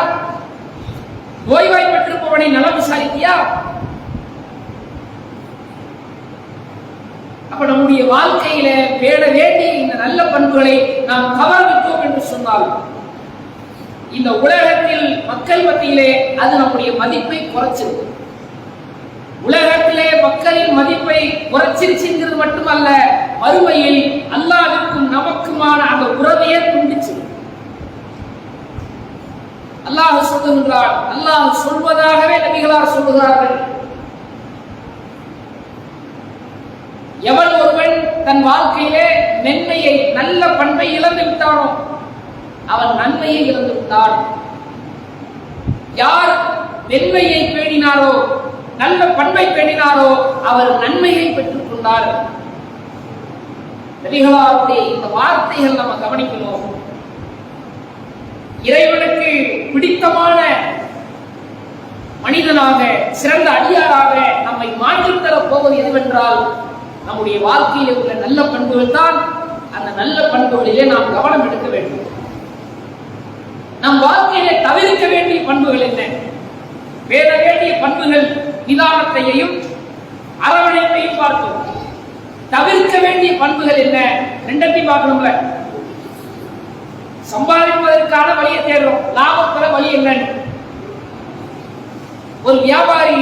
நோய்வாய்ப்பட்டிருப்பவனை நலம் விசாரித்தியா? அப்ப நம்முடைய வாழ்க்கையில பேண வேண்டிய இந்த நல்ல பண்புகளை நாம் தவறவிட்டோம் என்று சொன்னால் இந்த உலகத்தில் மக்கள் மத்தியிலே அது நம்முடைய மதிப்பை குறைச்சிருக்கு. உலகத்திலே மக்களின் மதிப்பை குறைச்சிருச்சுங்கிறது மட்டுமல்ல, மறுமையில் அல்லாஹ்வுக்கும் நமக்குமான அந்த உறவையே துண்டிச்சு. அல்லாஹ் சொல்லுகின்றான், அல்லாஹ் சொல்வதாகவே நபிகளார் சொல்லுகிறார்கள், எவன் ஒருவன் தன் வாழ்க்கையிலே மென்மையை, நல்ல பண்பை இழந்து விட்டானோ அவன் நன்மையை இழந்து விட்டான். யார் மென்மையை பேணினாரோ, நல்ல பண்பை பேணினாரோ அவர் நன்மையை பெற்றுக் கொண்டார். நபிகளாருடைய இந்த வார்த்தைகள் நம்ம கவனிக்கணும். இறைவனுக்கு பிடித்தமான மனிதனாக சிறந்த அடியாராக நம்மை மாற்றித்தரப் போவது எதுவென்றால் நம்முடைய வாழ்க்கையிலே உள்ள நல்ல பண்புகள் தான். அந்த நல்ல பண்புகளிலே நாம் கவனம் எடுக்க வேண்டும். நம் வாழ்க்கையிலே தவிர்க்க வேண்டிய பண்புகள் என்ன? பேர வேண்டிய பண்புகள் நிதானத்தையும் அரவணைப்பையும் பார்த்தோம். தவிர்க்க வேண்டிய பண்புகள் என்ன? ரெண்டையும் பார்க்கணும்ல. சம்பாதிப்பதற்கான வழியை தேடுறோம், லாபம் பெற வழி என்னன்னு. ஒரு வியாபாரி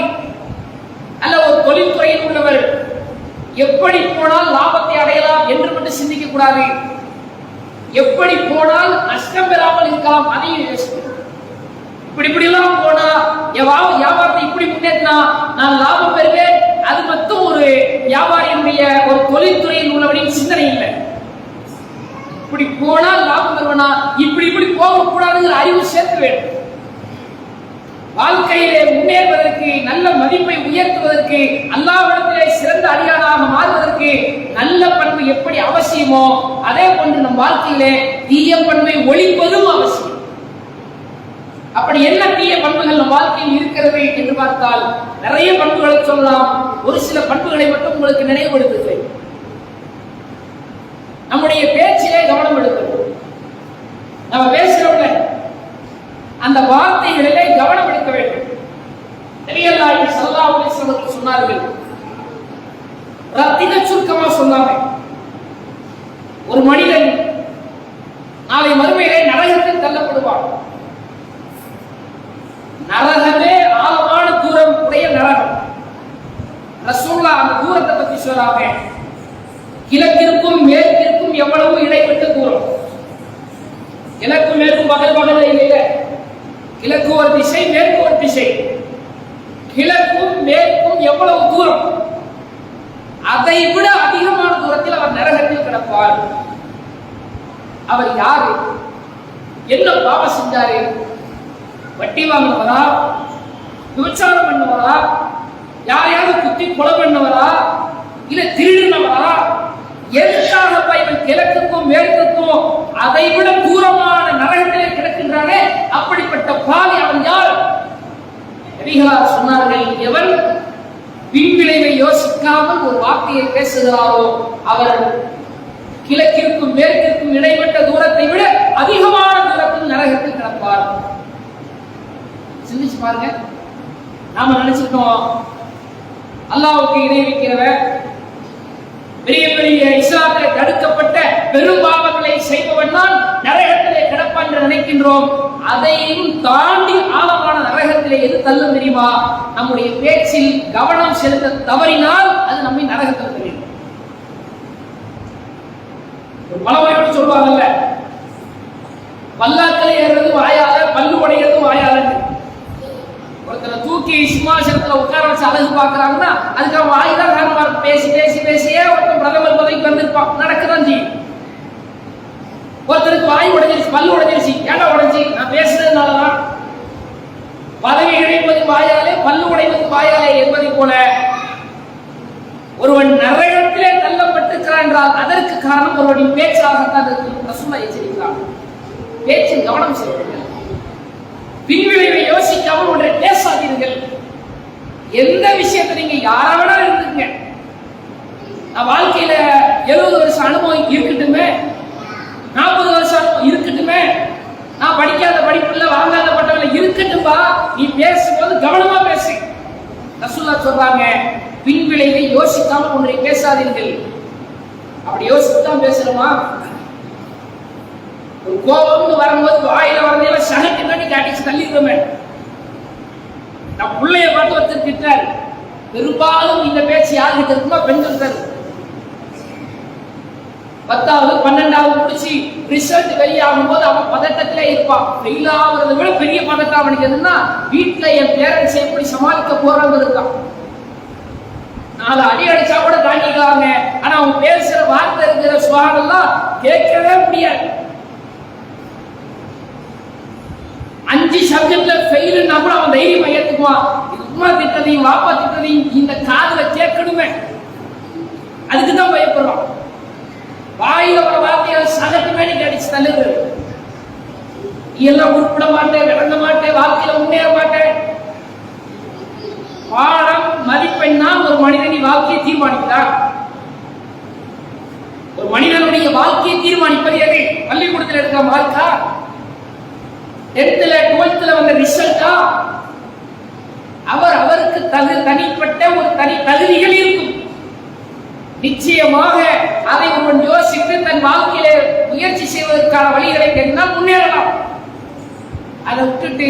அல்ல ஒரு தொழில்துறையில் உள்ளவர் எப்படி போனால் லாபத்தை அடையலாம் என்று மட்டும் சிந்திக்க கூடாது. எப்படி போனால் நஷ்டம் பெறாமல் இருக்கலாம் அதையும் யோசிக்கணும். இப்படிலாம் போனா வியாபாரத்தை இப்படி முன்னேற்றினா நான் லாபம் பெறுவேன், அது மட்டும் ஒரு வியாபாரியினுடைய ஒரு தொழில்துறையில் உள்ளவரின் சிந்தனை இல்லை. இப்படி போனால் லாபம் பெறுவனா, இப்படி போகக்கூடாதுங்கிற அறிவு சேர்க்க வேண்டும். வாழ்க்கையிலே முன்னேறுவதற்கு, நல்ல மதிப்பை உயர்த்துவதற்கு, அல்லாஹ்விடத்திலே சிறந்த அடியானாக மாறுவதற்கு நல்ல பண்பு எப்படி அவசியமோ அதே போன்று நம் வாழ்க்கையிலே தீய பண்பை ஒழிப்பதும் அவசியம். அப்படி என்ன தீய பண்புகள் நம் வாழ்க்கையில் இருக்கிறது என்று பார்த்தால் நிறைய பண்புகளை சொல்லலாம். ஒரு சில பண்புகளை மட்டும் உங்களுக்கு நினைவுபடுத்துகிறேன். நம்முடைய பேச்சிலே கவனம் எடுக்கணும். நம்ம பேசுறோம்ல, அந்த வார்த்தைகளிலே கவனம் எடுக்க வேண்டும். நபிகள் நாயகம் ஸல்லல்லாஹு அலைஹி வஸல்லம் சொன்னார்கள், ரத்தின சுருக்கமா சொன்னாங்க, ஒரு மனிதன் நாளை மறுமையிலே நரகத்தில் தள்ளப்படுவான். நரகமே ஆழமான தூரம் உடைய நரகம். ரசூலுல்லாஹ் அந்த தூரத்தை பற்றி சொல்றாங்க. கிழக்கிற்கும் மேற்கிற்கும் எவ்வளவு இடைப்பட்ட தூரம். கிழக்கும் மேற்கும் பகல் இல்லை. கிழக்கு ஒரு திசை, மேற்கு ஒரு திசை. கிழக்கும் மேற்கும் எவ்வளவு தூரம், அதை விட அதிகமான தூரத்தில் அவர் நரகத்தில் கிடப்பார். அவர் யாரு? என்ன பாவம் செஞ்சாரு? வட்டி வாங்கினவரா, விபச்சாரம் பண்ணவரா, யாரையாவது குத்தி கொலை பண்ணவரா, இல்ல திருடினவரா? எதுக்காக இவன் கிழக்குக்கும் மேற்குக்கும் அதை விட தூரமான நரகத்திலே கிடக்கின்றானே, அப்படிப்பட்ட பாவி அவன் யார்? நபிகளார் சொன்னார்கள், எவன் பின்விளைவை யோசிக்காமல் ஒரு வார்த்தையை பேசுகிறாரோ அவர் கிழக்கிற்கும் மேற்கிற்கும் இடைப்பட்ட தூரத்தை விட அதிகமான தூரத்தில் நரகத்தில் கிடப்பார். சிந்திச்சு பாருங்க. நாம நினைச்சிட்டோம் அல்லாஹ்வுக்கு இணை வைக்கிறவன், பெரிய பெரிய இஸ்லாத்திலே தடுக்கப்பட்ட பெரும் பாவங்களை செய்பவன் தான் நரகத்திலே கிடப்பான் என்று நினைக்கின்றோம். அதையும் தாண்டி ஆழமான நரகத்திலே எது தள்ளும் தெரியுமா? நம்முடைய பேச்சில் கவனம் செலுத்த தவறினால் அது நம்மை நரகத்தில் தள்ளும். ஒரு பழமொழி சொல்வாங்கல்ல, பல்லாக்களை ஏறுறது வாயால, பல்லு உடையது வாயால. ஒருத்தரை தூக்கி சிம்மாசனத்துல உட்கார வச்சு அழகு பாக்குறாங்கன்னா அதுக்கு அவன் வாய் தான் காரணமா இருக்கும். பேசி பேசி பேசியே ஒருத்தன் பிரதமர் பதவிக்கு வந்திருப்பான், நடக்குதான் செய்யும். ஒருத்தருக்கு வாய் உடைஞ்சிருச்சு, பல்லு உடைஞ்சிருச்சு. ஏன்னா உடைஞ்சி? நான் பேசுறதுனாலதான். பதவி இழைப்பது வாயாலே, பல்லு உடைவது வாயாலே என்பதை போல ஒருவன் நரகத்திலே தள்ளப்பட்டிருக்கிறான் என்றால் அதற்கு காரணம் ஒருவனின் பேச்சாகத்தான் இருக்கு. ரசூலுல்லாஹ் எச்சரிக்கிறார், பேச்சில் கவனம் செலுத்துங்கள், பின்விளைவை யோசிக்காமல் ஒன்றை பேசாதீர்கள். எந்த விஷயத்தை நீங்க யாராவது இருக்குங்க, நான் வாழ்க்கையில 70 வருஷம் அனுபவம் இருக்கட்டுமே, 40 வருஷம் அனுபவம் இருக்கட்டுமே, நான் படிக்காத படிப்புல வாங்காத பட்டவங்கள இருக்கட்டும்பா, நீ பேசும்போது கவனமா பேசு. ரசூலுல்லாஹ் சொல்றாங்க, பின்விளைவை யோசிக்காமல் ஒன்றை பேசாதீர்கள். அப்படி யோசிச்சுதான் பேசுறோமா? ஒரு கோபம்னு வரும்போது வாயில வரதையில சகட்டு கட்டி காட்டிச்சு தள்ளிடுவோமே. நான் பிள்ளைய பார்த்து ஒருத்தர் திட்டாரு. பெரும்பாலும் இந்த பேச்சு யாருக்கிட்ட இருக்குமா? பெண்கள் தான். 10வது 12வது முடிச்சு ரிசல்ட் வெளியாகும் போது அவன் பதட்டத்திலே இருப்பான். ஃபெயில் ஆகுறதை விட பெரிய பதட்டம் அவனுக்கு எதுன்னா, வீட்டுல என் பேரண்ட்ஸ் எப்படி சமாளிக்க போறாங்க இருக்கான். 4 அடி அடிச்சா கூட தாண்டிக்கலாங்க. ஆனா அவன் பேசுற வார்த்தை இருக்கிற சுவாரெல்லாம் கேட்கவே முடியாது. 5 சப்ஜெக்ட்ல ஃபெயில்னா கூட அவன் தைரியமா ஏத்துக்குவான். இது உமா திட்டத்தையும் வாப்பா திட்டத்தையும் இந்த காதுல கேட்கணுமே, அதுக்குதான் பயப்படுறான். வாயில ஒரு வார்த்தையை சகட்டு மேனிக்கு அடிச்சு தள்ளுது. எல்லாம் உருப்பிட மாட்டேன், விளங்க மாட்டேன், வாழ்க்கையில முன்னேற மாட்டேன். பாடம் மதிப்பெண் தான் ஒரு மனிதனின் வாழ்க்கையை தீர்மானிக்கிறார். ஒரு மனிதனுடைய வாழ்க்கையை தீர்மானிப்பது எது? பள்ளிக்கூடத்தில் இருக்கிற மார்க்கா, 10th 12th வந்த ரிசல்ட்டா? அவருக்கு தனிப்பட்ட ஒரு தனி தகுதிகள் இருக்கும். நிச்சயமாக அதை ஒருவன் யோசித்து தன் வாழ்க்கையில முயற்சி செய்வதற்கான வழிகளை தெரிந்தால் முன்னேறலாம். அதை விட்டுட்டு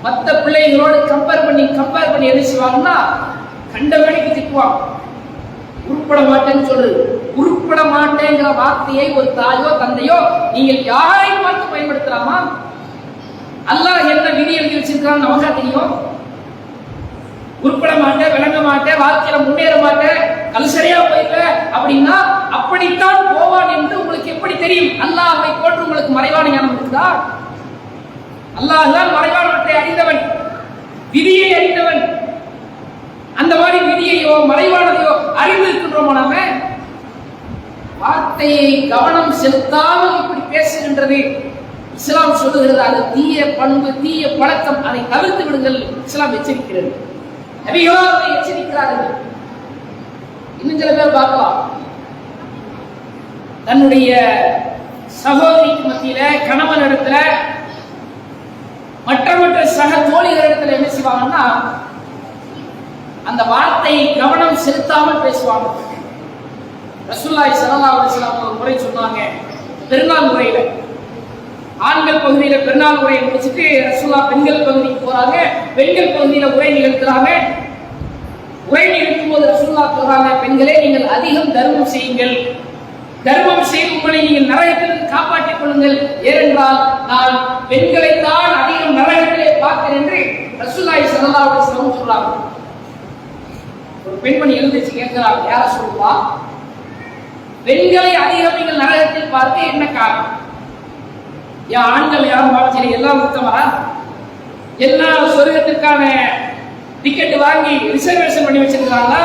மற்ற பிள்ளைகளோடு கம்பேர் பண்ணி என்ன செய்வாங்கன்னா கண்டவனுக்கு திட்டுவாங்க. உருப்பட மாட்டேன்னு சொல்றது. உருப்பட மாட்டேங்கிற வார்த்தையை ஒரு தாயோ தந்தையோ நீங்கள் யாரை பார்த்து பயன்படுத்தலாமா? அல்லாஹ் என்ன விதி எழுதி வச்சிருக்கான்னு நமக்கா தெரியும்? உருப்பட மாட்டேன், விளங்க மாட்டேன், வாழ்க்கையில முன்னேற மாட்டேன், கல்சரியா போயிட்ட அப்படின்னா அப்படித்தான் போவான் என்று உங்களுக்கு எப்படி தெரியும்? அல்லாஹ்வை போன்று உங்களுக்கு மறைவான ஞானம் இருக்குதா? அல்லாஹ் தான் மறைவானவற்றை அறிந்தவன், விதியை அறிந்தவன். அந்த மாதிரி விதியையோ மறைவானதையோ அறிந்திருக்கின்றோம். நாம வார்த்தையை கவனம் செலுத்தாமல் இப்படி பேசுகின்றது இஸ்லாம் சொல்லுகிறது. அது தீய பண்பு, தீய பழக்கம், அதை தவிர்த்து விடுங்கள் இஸ்லாம் எச்சரிக்கிறது. நபிகளோ அதை எச்சரிக்கிறார்கள். இன்னும் சில பேர் பார்க்கலாம், தன்னுடைய சகோதரிக்கு மத்தியில கணவன் இடத்துல மற்ற சக தோழிகள் இடத்துல என்ன செய்வாங்கன்னா அந்த வார்த்தையை கவனம் செலுத்தாமல் பேசுவாங்க. ரசூலுல்லாஹி ஸல்லல்லாஹு அலைஹி வஸல்லம் ஒரு முறை சொன்னாங்க, பெருநாள் முறையில ஆண்கள் பகுதியில பெருநாள் உரையை முடிச்சுட்டு ரசூலுல்லாஹ் பெண்கள் பகுதிக்கு போறாங்க. பெண்கள் பகுதியில உரை நிகழ்த்துறாங்க. உரை நிகழ்த்தும் போது ரசூலுல்லாஹ் சொல்றாங்க, பெண்களே நீங்கள் அதிகம் தர்மம் செய்யுங்கள், தர்மம் செய்து உங்களை நீங்கள் நரகத்திலிருந்து காப்பாற்றிக் கொள்ளுங்கள், ஏனென்றால் நான் பெண்களை தான் அதிகம் நரகத்திலே பார்க்கிறேன் என்று ரசூலுல்லாஹி ஸல்லல்லாஹு அலைஹி வஸல்லம் சொல்றாங்க. ஒரு பெண்மணி எழுந்திருச்சு கேட்கிறாங்க, யார சொல்லுவா, பெண்களை அதிகம் நீங்கள் நரகத்தில் பார்க்க என்ன காரணம்? ஆண்கள் யாரும் பாவம் எல்லாம் உத்தமரா? எல்லா சொர்க்கத்திற்கான டிக்கெட் வாங்கி ரிசர்வேஷன் பண்ணி வச்சிருக்காங்களா?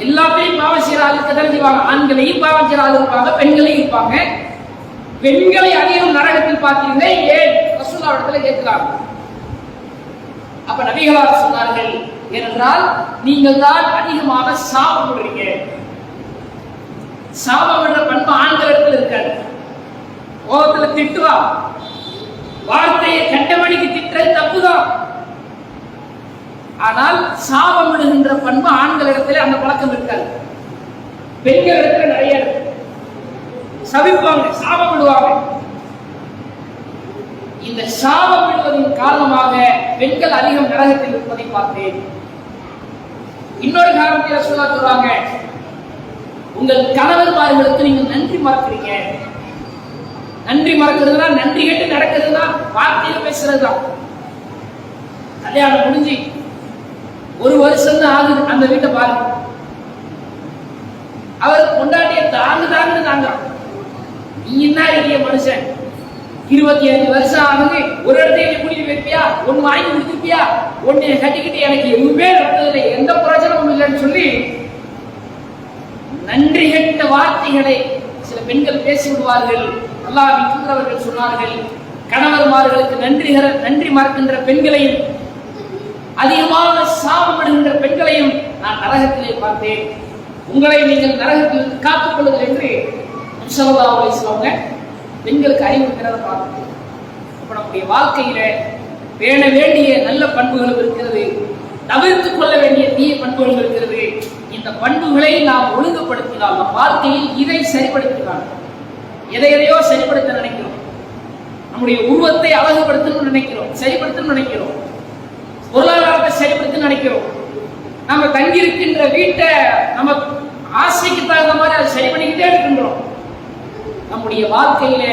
எல்லாத்தையும் பாவம் செய்யற ஆளுக்கு தான் செய்வாங்க. ஆண்களையும் பாவம் செய்யற ஆளு இருப்பாங்க, பெண்களையும் இருப்பாங்க. பெண்களை அதிகம் நரகத்தில் பார்த்தீங்க ஏன்? ரசூலுல்லாஹ் இடத்துல கேட்கிறாங்க. அப்ப நபிகளார் சொன்னார்கள், ஏனென்றால் நீங்கள் தான் அதிகமாக சாபம் விடுறீங்க. சாபம் என்ற பண்பு ஆண்களிடத்தில் இருக்காது. கோபத்துல திட்டுவா, வார்த்தையை கண்டமணிக்கு திட்டுறது தப்புதான். ஆனால் சாபம் விடுகின்ற பண்பு ஆண்களிடத்தில் அந்த பழக்கம் இருக்காது. பெண்களிடத்தில் நிறைய சபிப்பாங்க, சாபம் விடுவாங்க. இந்த சாபம் விடுவதன் காரணமாக பெண்கள் அதிகம் நரகத்தில் இருப்பதை பார்த்தேன். இன்னொரு காரணத்தில் சொல்றாங்க, உங்கள் கணவன்மார்களுக்கு நீங்கள் நன்றி மறக்கிறீங்க. நன்றி மறக்கிறதுனா நன்றி கேட்டு நடக்கிறதுனா வார்த்தையில பேசுறதுதான். கல்யாணம் முடிஞ்சு 1 வருஷம் தான் ஆகுது, அந்த வீட்டை பாருங்க. அவர் கொண்டாடிய தாங்க நீ என்ன இருக்கிய மனுஷன், 25 வருஷம் ஆகுது, ஒரு இடத்துல கூட்டிட்டு வைப்பியா, ஒன்னு வாங்கி கொடுத்துருப்பியா, ஒன்னு கட்டிக்கிட்டு எனக்கு எதுவுமே நடந்ததில்லை, எந்த பிரயோஜனமும் இல்லைன்னு சொல்லி நன்றி கெட்ட வார்த்தைகளை சில பெண்கள் பேசி விடுவார்கள். அல்லாஹ்வின் தூதர் அவர்கள் சொன்னார்கள், கணவன்மார்களுக்கு நன்றி மறக்கின்ற பெண்களையும் அதிகமாக சாபப்படுகின்ற பெண்களையும் நான் நரகத்திலே பார்த்தேன். உங்களை நீங்கள் நரகத்தில் காத்துக் கொள்ளுங்கள் என்று ஸல்லல்லாஹு அலைஹி வஸல்லம் பெண்களுக்கு அறிவுறுத்தினதை பார்க்கிறோம். அப்ப நம்முடைய வாழ்க்கையில பேண வேண்டிய நல்ல பண்புகளும் இருக்கிறது, தவிர்த்துக் கொள்ள வேண்டிய தீய பண்புகளும் இருக்கிறது. இந்த பண்புகளை நாம் ஒழுங்குபடுத்தினால் நம் வாழ்க்கையில் இதை சரிப்படுத்தினால், எதையோ சரிப்படுத்த நினைக்கிறோம், நம்முடைய உருவத்தை அழகுபடுத்தணும்னு நினைக்கிறோம், சரிப்படுத்தணும்னு நினைக்கிறோம், பொருளாதாரத்தை சரிப்படுத்த நினைக்கிறோம், நம்ம தங்கியிருக்கின்ற வீட்டை நம்ம ஆசைக்கு தகுந்த மாதிரி அதை சரி பண்ணிக்கிட்டே இருக்கின்றோம். நம்முடைய வாழ்க்கையில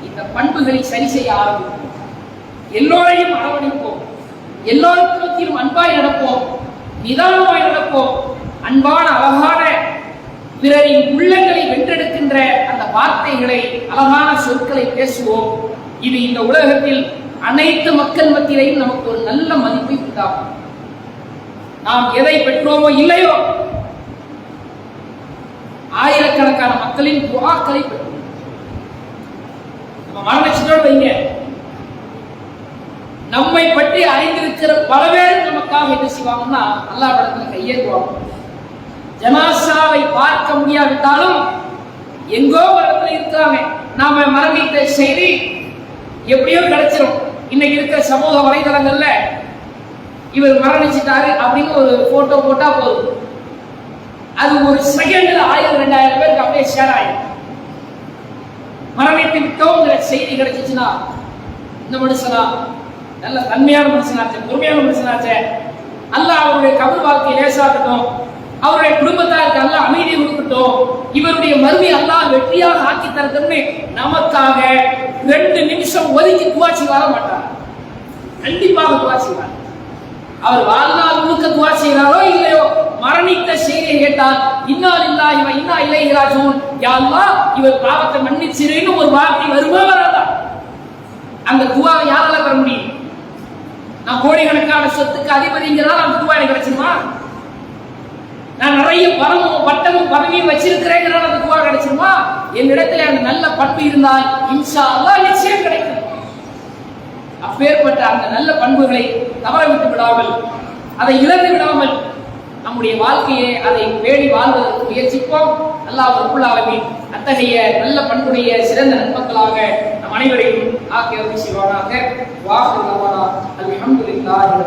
இந்த பண்புகளை சரி செய்ய ஆரம்பிப்போம். எல்லோரையும் அரவணைப்போம், எல்லோருக்கும் அன்பாய் நடப்போம், நிதானமாய் நடப்போம், அன்பான அழகான பிறரின் உள்ளங்களை வென்றெடுக்கின்ற அந்த வார்த்தைகளை, அழகான சொற்களை பேசுவோம். இது இந்த உலகத்தில் அனைத்து மக்கள் மத்தியிலையும் நமக்கு ஒரு நல்ல மதிப்பை உண்டாகும். நாம் எதை பெற்றோமோ இல்லையோ, ஆயிரக்கணக்கான மக்களின் துஆக்களை பெற்றோம். நம்ம மரணச்சோடு வைங்க, நம்மை பற்றி அறிந்திருக்கிற பல பேர் நம்ம பார்ப்பதற்காக என்ன செய்வாங்கன்னா அல்லாஹ் இடத்துல கையேறுவாங்க. ஜனாசாவை பார்க்க முடியாவிட்டாலும் எங்கோ ஒரு இடத்துல இருக்கிறாங்க, நாம மரணித்த செய்தி எப்படியோ கிடைச்சிரும். இன்னைக்கு இருக்கிற சமூக வலைதளங்கள்ல இவர் மரணிச்சிட்டாரு அப்படின்னு ஒரு போட்டோ போட்டா போதும், அது ஒரு செகண்ட்ல 1000-2000 பேருக்கு அப்படியே ஷேர் ஆயிடும். மரணித்து விட்டோங்கிற செய்தி கிடைச்சிச்சுன்னா இந்த மனுஷனா நல்ல தன்மையான மனுஷனாச்சே, பொறுமையான மனுஷனாச்சே, அல்லாஹ் அவருடைய கபர் வாழ்க்கையை லேசாக்கட்டும், அவருடைய குடும்பத்தாருக்கு அல்லாஹ் அமைதியை கொடுக்கட்டும், இவருடைய மறுமை அல்லாஹ் வெற்றியாக ஆக்கி தரட்டும்னு நமக்காக 2 நிமிஷம் ஒதுக்கி துவா செய்ய மாட்டார். கண்டிப்பாக துவா செய்வார். அவர் வாழ்நாள் முழுக்க துவா செய்கிறாரோ இல்லையோ, மரணித்த செய்தியை கேட்டால் இன்னா லில்லாஹி வ இன்னா இலைஹி ராஜிஊன், யா அல்லாஹ் இவர் பாவத்தை மன்னிச்சிரேன்னு ஒரு வார்த்தை வருமா வராதா? அந்த துவாவை யாரால பெற முடியும்? நான் கோடிக்கணக்கான சொத்துக்கு அதிபதிங்கிறதால அந்த துவா எனக்கு கிடைச்சிருமா? நான் நிறைய பணமும் பட்டமும் பதவியும் வச்சிருக்கிறேங்கிறதால அந்த துவா கிடைச்சிருமா? என்னிடத்துல அந்த நல்ல பண்பு இருந்தால் இன்ஷா அல்லாஹ் நிச்சயம் கிடைக்கும். அப்பேற்பட்ட அந்த நல்ல பண்புகளை தவற விட்டு விடாமல், அதை இழந்து விடாமல் நம்முடைய வாழ்க்கையை அதை பேணி வாழ்வதற்கு முயற்சிப்போம். அல்லாஹ் ரப்பல் ஆலமீன் அத்தகைய நல்ல பண்புடைய சிறந்த நன்மக்களாக நம் அனைவரையும் ஆக்கி அருள் செய்வானாக. வாஹிரு தஅவானா அல்ஹம்துலில்லாஹி.